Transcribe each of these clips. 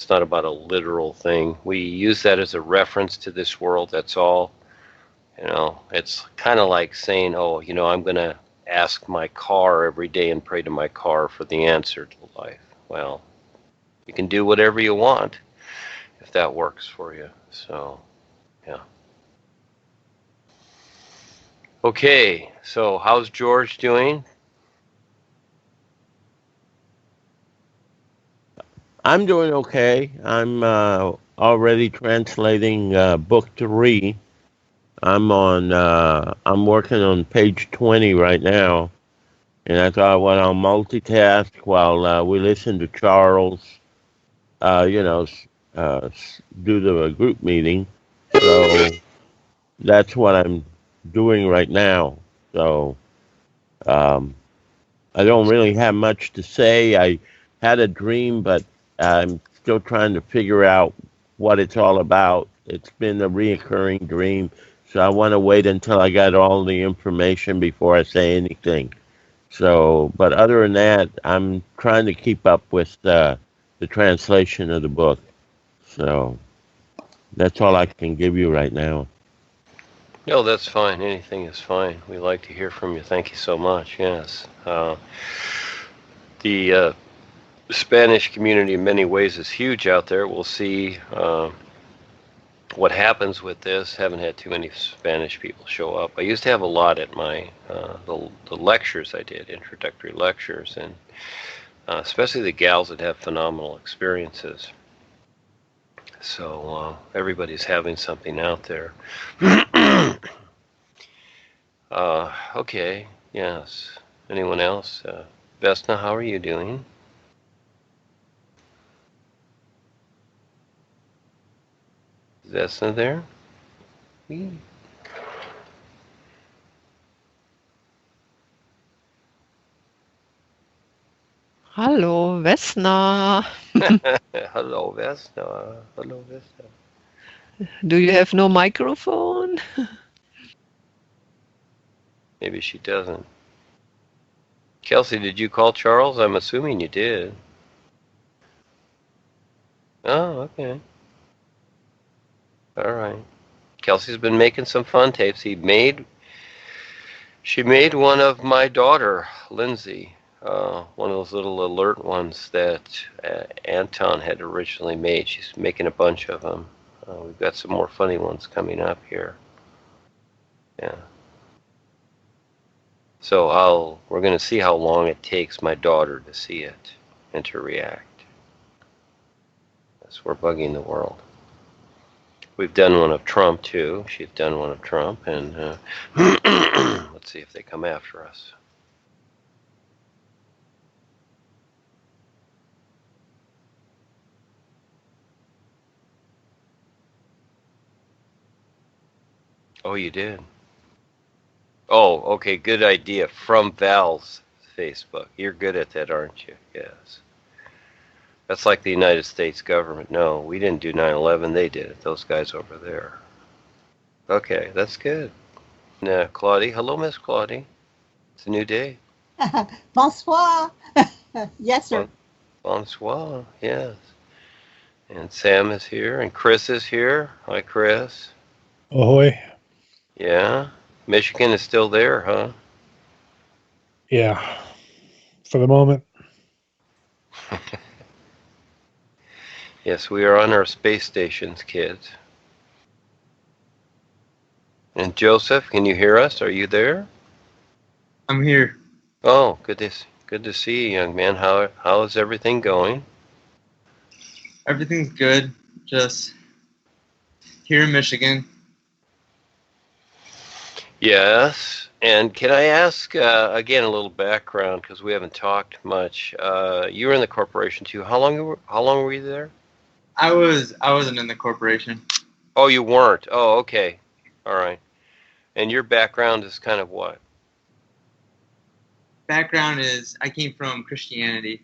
It's not about a literal thing. We use that as a reference to this world, that's all. It's kind of like saying, oh, I'm going to ask my car every day and pray to my car for the answer to life. Well, you can do whatever you want if that works for you. So, yeah. Okay, so how's George doing? I'm doing okay. I'm already translating book 3. I'm working on page 20 right now, and I thought, well, I'll multitask while we listen to Charles, you know, do the group meeting. So that's what I'm doing right now. So um, I don't really have much to say. I had a dream, but I'm still trying to figure out what it's all about. It's been a reoccurring dream, so I want to wait until I got all the information before I say anything. So, but other than that, I'm trying to keep up with the translation of the book. So that's all I can give you right now. No, that's fine. Anything is fine. We like to hear from you. Thank you so much. Yes. The Spanish community, in many ways, is huge out there. We'll see what happens with this. Haven't had too many Spanish people show up. I used to have a lot at my the lectures I did, introductory lectures, and especially the gals that have phenomenal experiences. So everybody's having something out there. Okay, yes. Anyone else? Vesna, how are you doing? Is Vesna there? Hallo, Vesna. Hello, Vesna. Hello, Vesna. Do you have no microphone? Maybe she doesn't. Kelsey, did you call Charles? I'm assuming you did. Oh, okay. All right. Kelsey's been making some fun tapes. She made one of my daughter, Lindsay, one of those little alert ones that Anton had originally made. She's making a bunch of them. We've got some more funny ones coming up here. Yeah. So we're going to see how long it takes my daughter to see it and to react. Yes, we're bugging the world. We've done one of Trump too. She's done one of Trump, and let's see if they come after us. Oh, you did. Oh, okay, good idea. From Val's Facebook. You're good at that, aren't you? Yes. That's like the United States government. No, we didn't do 9/11. They did it. Those guys over there. Okay, that's good. Claudie. Hello, Miss Claudie. It's a new day. Bonsoir. Yes, sir. Bonsoir. Yes. And Sam is here, and Chris is here. Hi, Chris. Ahoy. Yeah. Michigan is still there, huh? Yeah. For the moment. Yes, we are on our space stations, kids. And Joseph, can you hear us? Are you there? I'm here. Oh, good to see you, young man. How is everything going? Everything's good. Just here in Michigan. Yes. And can I ask again a little background because we haven't talked much. You were in the corporation too. How long were you there? I wasn't in the corporation. Oh, you weren't. Oh, okay. All right. And your background is kind of what? Background is I came from Christianity.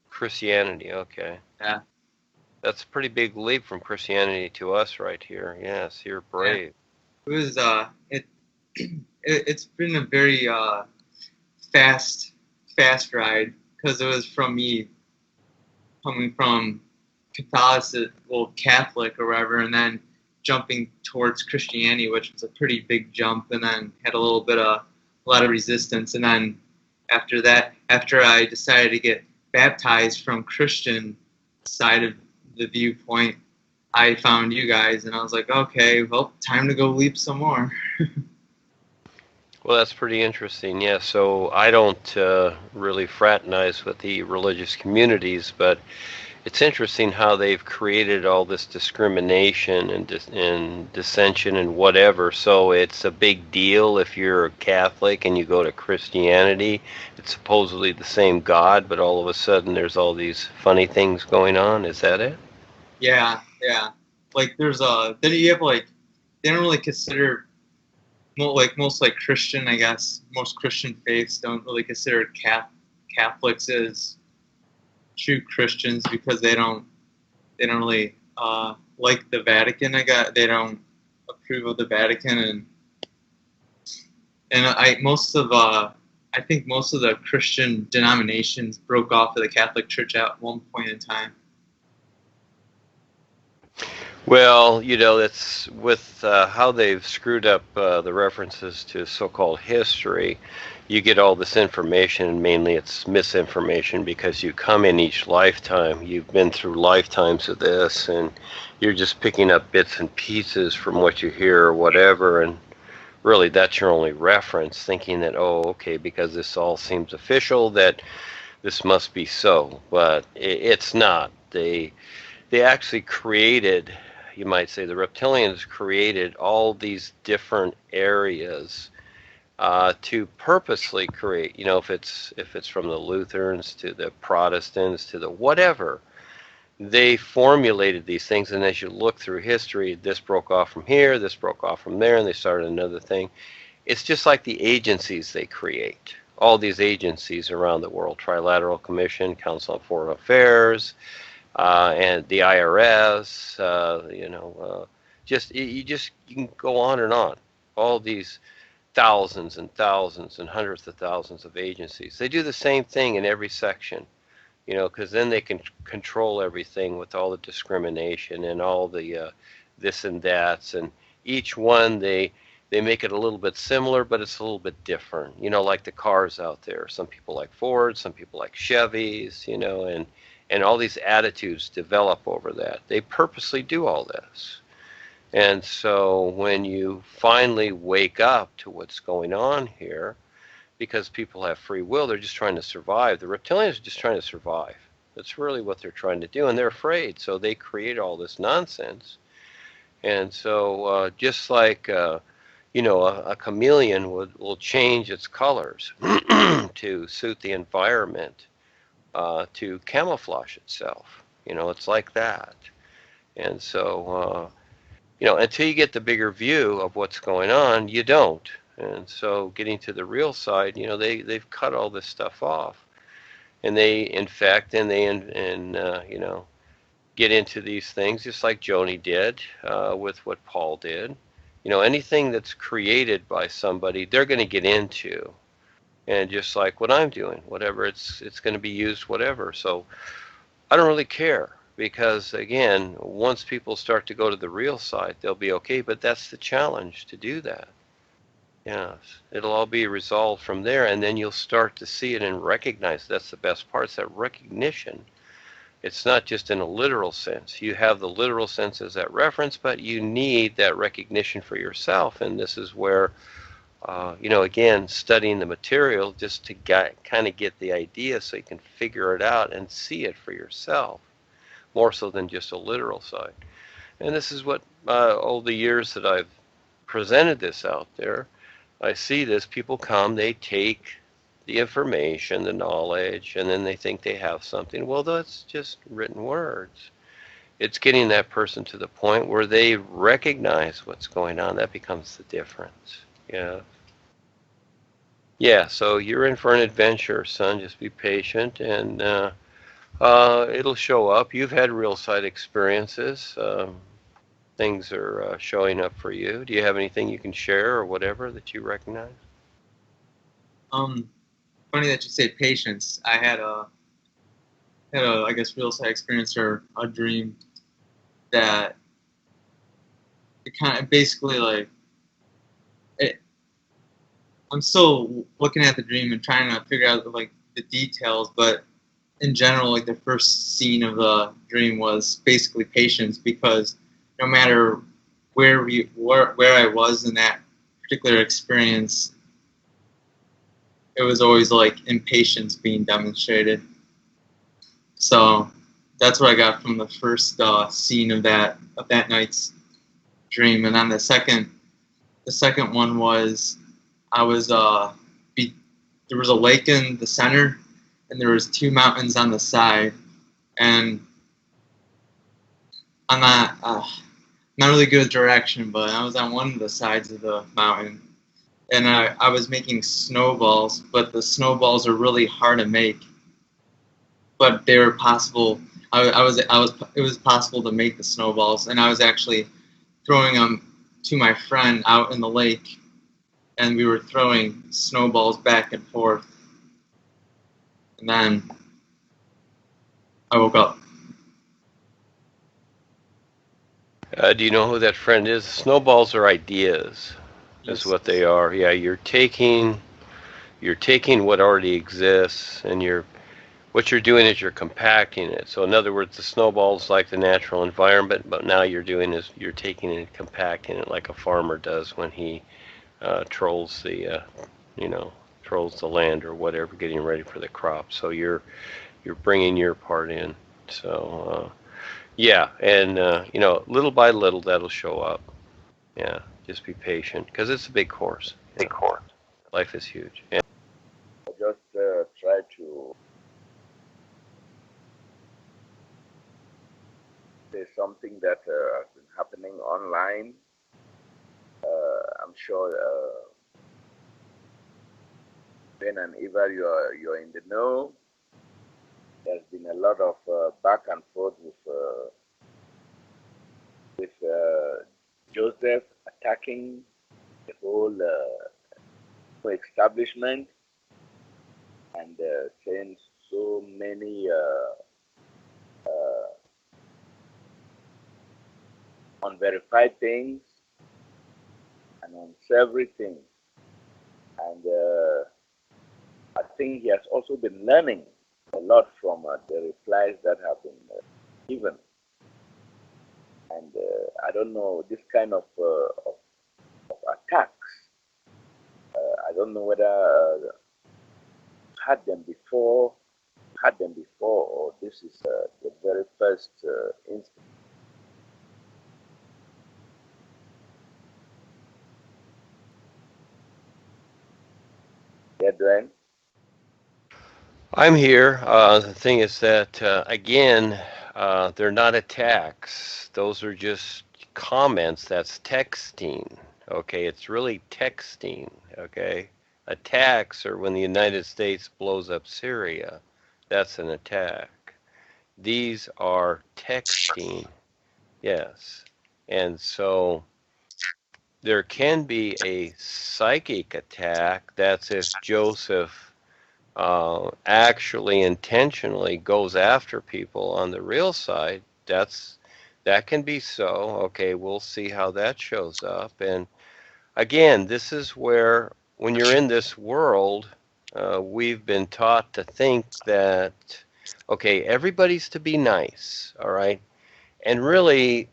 Christianity. Okay. Yeah. That's a pretty big leap from Christianity to us right here. Yes, you're brave. Yeah. It was it's been a very fast ride because it was from me coming from Catholic or whatever, and then jumping towards Christianity, which was a pretty big jump, and then had a lot of resistance. And then after that, after I decided to get baptized from Christian side of the viewpoint, I found you guys, and I was like, okay, well, time to go leap some more. Well, that's pretty interesting. Yeah, so I don't really fraternize with the religious communities, but it's interesting how they've created all this discrimination and dissension and whatever. So it's a big deal if you're a Catholic and you go to Christianity. It's supposedly the same God, but all of a sudden there's all these funny things going on. Is that it? Yeah. Like then you have they don't really consider most Christian, I guess most Christian faiths don't really consider Catholics as true Christians because they don't really like the Vatican. They don't approve of the Vatican, and I think most of the Christian denominations broke off of the Catholic Church at one point in time. Well, that's with how they've screwed up the references to so-called history. You get all this information, and mainly it's misinformation because you come in each lifetime. You've been through lifetimes of this, and you're just picking up bits and pieces from what you hear or whatever, and really that's your only reference, thinking that, oh, okay, because this all seems official, that this must be so. But it's not. They actually created, you might say, the reptilians created all these different areas to purposely create, if it's from the Lutherans to the Protestants to the whatever, they formulated these things. And as you look through history, this broke off from here, this broke off from there, and they started another thing. It's just like the agencies they create. All these agencies around the world: Trilateral Commission, Council on Foreign Affairs, and the IRS. You can go on and on. All these thousands and thousands and hundreds of thousands of agencies. They do the same thing in every section, because then they can control everything with all the discrimination and all the this and that's, and each one they make it a little bit similar, but it's a little bit different. Like the cars out there. Some people like Ford, some people like Chevys, and all these attitudes develop over that. They purposely do all this. And so when you finally wake up to what's going on here, because people have free will, they're just trying to survive. The reptilians are just trying to survive. That's really what they're trying to do, and they're afraid, so they create all this nonsense. And so just like, a chameleon will change its colors to suit the environment, to camouflage itself. It's like that. And so, until you get the bigger view of what's going on, you don't. And so getting to the real side, they've cut all this stuff off. And they infect and get into these things just like Joni did with what Paul did. Anything that's created by somebody, they're going to get into. And just like what I'm doing, whatever, it's going to be used, whatever. So I don't really care. Because, again, once people start to go to the real side, they'll be okay. But that's the challenge, to do that. Yes. It'll all be resolved from there, and then you'll start to see it and recognize. That's the best part. It's that recognition. It's not just in a literal sense. You have the literal sense as that reference, but you need that recognition for yourself. And this is where, again, studying the material just to kind of get the idea so you can figure it out and see it for yourself. More so than just a literal side. And this is what, all the years that I've presented this out there, I see this. People come, they take the information, the knowledge, and then they think they have something. Well, that's just written words. It's getting that person to the point where they recognize what's going on. That becomes the difference. Yeah. Yeah, so you're in for an adventure, son. Just be patient, and it'll show up. You've had real side experiences. Things are showing up for you. Do you have anything you can share or whatever that you recognize? Funny that you say patience. I had had a, I guess, real side experience or a dream that it kind of basically like it. I'm still looking at the dream and trying to figure out like the details, but in general, like the first scene of the dream was basically patience, because no matter where I was in that particular experience, it was always like impatience being demonstrated. So that's what I got from the first scene of that night's dream. And then the second one was I was there was a lake in the center, and there was 2 mountains on the side, and I'm not really good at direction, but I was on one of the sides of the mountain, and I was making snowballs, but the snowballs are really hard to make, but they were possible. It was possible to make the snowballs, and I was actually throwing them to my friend out in the lake, and we were throwing snowballs back and forth. And then I woke up. Do you know who that friend is? Snowballs are ideas, is what they are. Yeah, you're taking what already exists, and what you're doing is you're compacting it. So in other words, the snowball's like the natural environment, but now you're doing is you're taking it and compacting it like a farmer does when he trolls the trolls the land or whatever, getting ready for the crop. So you're bringing your part in. So yeah, and little by little that'll show up. Yeah, just be patient because it's a big course. Big course. Life is huge. Yeah. Just try to say something that has been happening online. I'm sure Ben and Eva, you're in the know. There's been a lot of back and forth with Joseph attacking the whole establishment and saying so many unverified things and unsavory things. And I think he has also been learning a lot from the replies that have been given. And I don't know, this kind of attacks, I don't know whether had them before, or this is the very first instance. Yeah, Duane? I'm here. The thing is that, again, they're not attacks. Those are just comments. That's texting. Okay, it's really texting. Okay, attacks are when the United States blows up Syria. That's an attack. These are texting. Yes. And so there can be a psychic attack. That's if Joseph actually intentionally goes after people on the real side. That can be so. Okay, we'll see how that shows up. And again, this is where when you're in this world, we've been taught to think that okay, everybody's to be nice, all right? And really,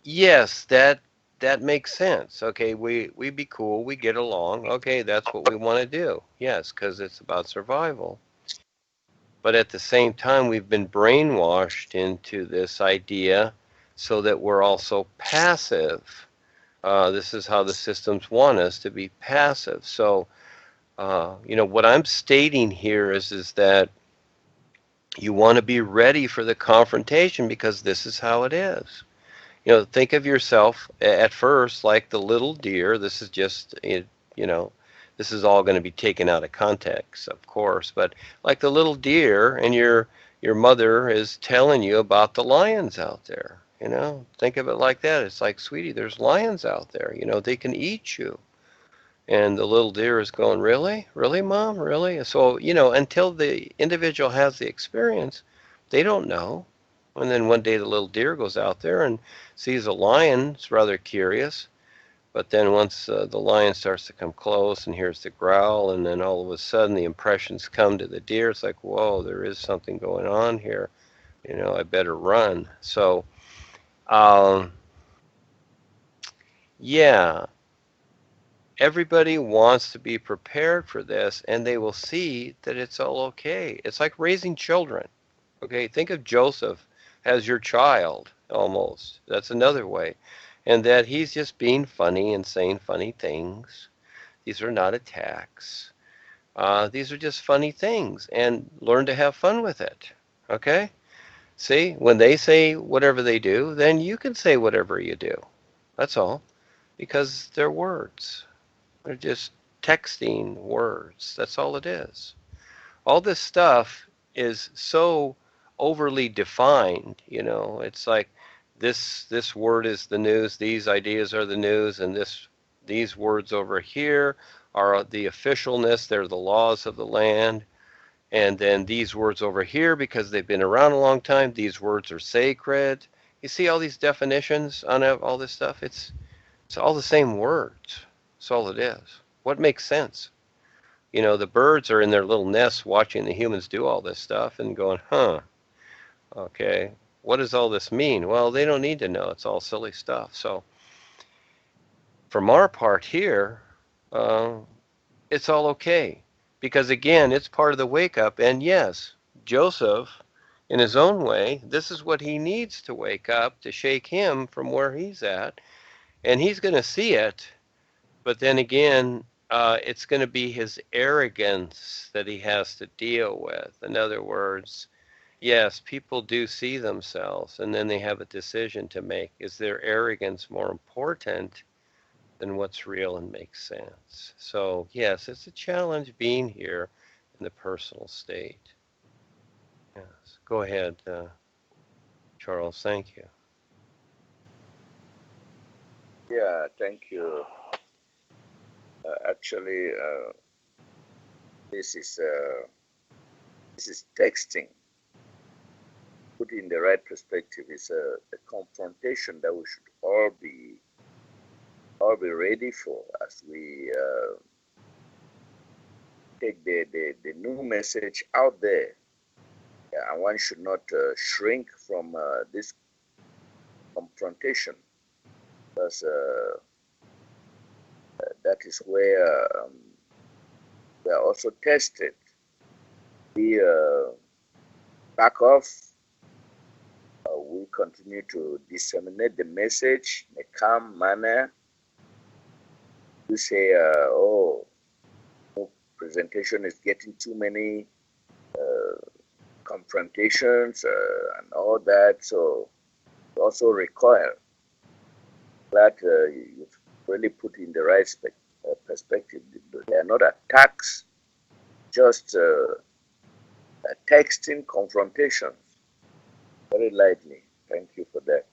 yes, that makes sense. Okay, we be cool, we get along. Okay, that's what we want to do. Yes, because it's about survival. But at the same time, we've been brainwashed into this idea so that we're also passive. This is how the systems want us to be passive. So, what I'm stating here is that you want to be ready for the confrontation because this is how it is. Think of yourself at first like the little deer. This is just, this is all going to be taken out of context, of course, but like the little deer, and your mother is telling you about the lions out there. Think of it like that. It's like, sweetie, there's lions out there. They can eat you. And the little deer is going, really? Really, Mom? Really? So, until the individual has the experience, They don't know. And then one day the little deer goes out there and sees a lion. It's rather curious. But then once the lion starts to come close and hears the growl, and then all of a sudden the impressions come to the deer, it's like, whoa, there is something going on here. I better run. So, um, yeah, everybody wants to be prepared for this, and they will see that it's all okay. It's like raising children. Okay, think of Joseph as your child almost. That's another way. And that he's just being funny and saying funny things. These are not attacks. These are just funny things, and learn to have fun with it. Okay? See, when they say whatever they do, then you can say whatever you do. That's all. Because they're words. They're just texting words. That's all it is. All this stuff is so overly defined. It's like this word is the news, these ideas are the news, and these words over here are the officialness, they're the laws of the land. And then these words over here, because they've been around a long time, these words are sacred. You see all these definitions on all this stuff? It's all the same words. That's all it is. What makes sense? The birds are in their little nests watching the humans do all this stuff and going, huh, okay, what does all this mean? Well, they don't need to know. It's all silly stuff. So from our part here, uh, it's all okay. Because again, it's part of the wake up. And yes, Joseph, in his own way, this is what he needs to wake up to shake him from where he's at. And he's going to see it. But then again, it's going to be his arrogance that he has to deal with. In other words, yes, people do see themselves, and then they have a decision to make. Is their arrogance more important than what's real and makes sense? So, yes, it's a challenge being here in the personal state. Yes. Go ahead, Charles. Thank you. Yeah, thank you. Actually, this is texting. Put in the right perspective is a confrontation that we should all be ready for as we take the new message out there. Yeah, and one should not shrink from this confrontation, because that is where we are also tested. We back off. We continue to disseminate the message in a calm manner. We say, oh, presentation is getting too many confrontations and all that. So also recoil. That you really put in the right perspective. They are not attacks, just texting confrontations. Very lightly. Thank you for that.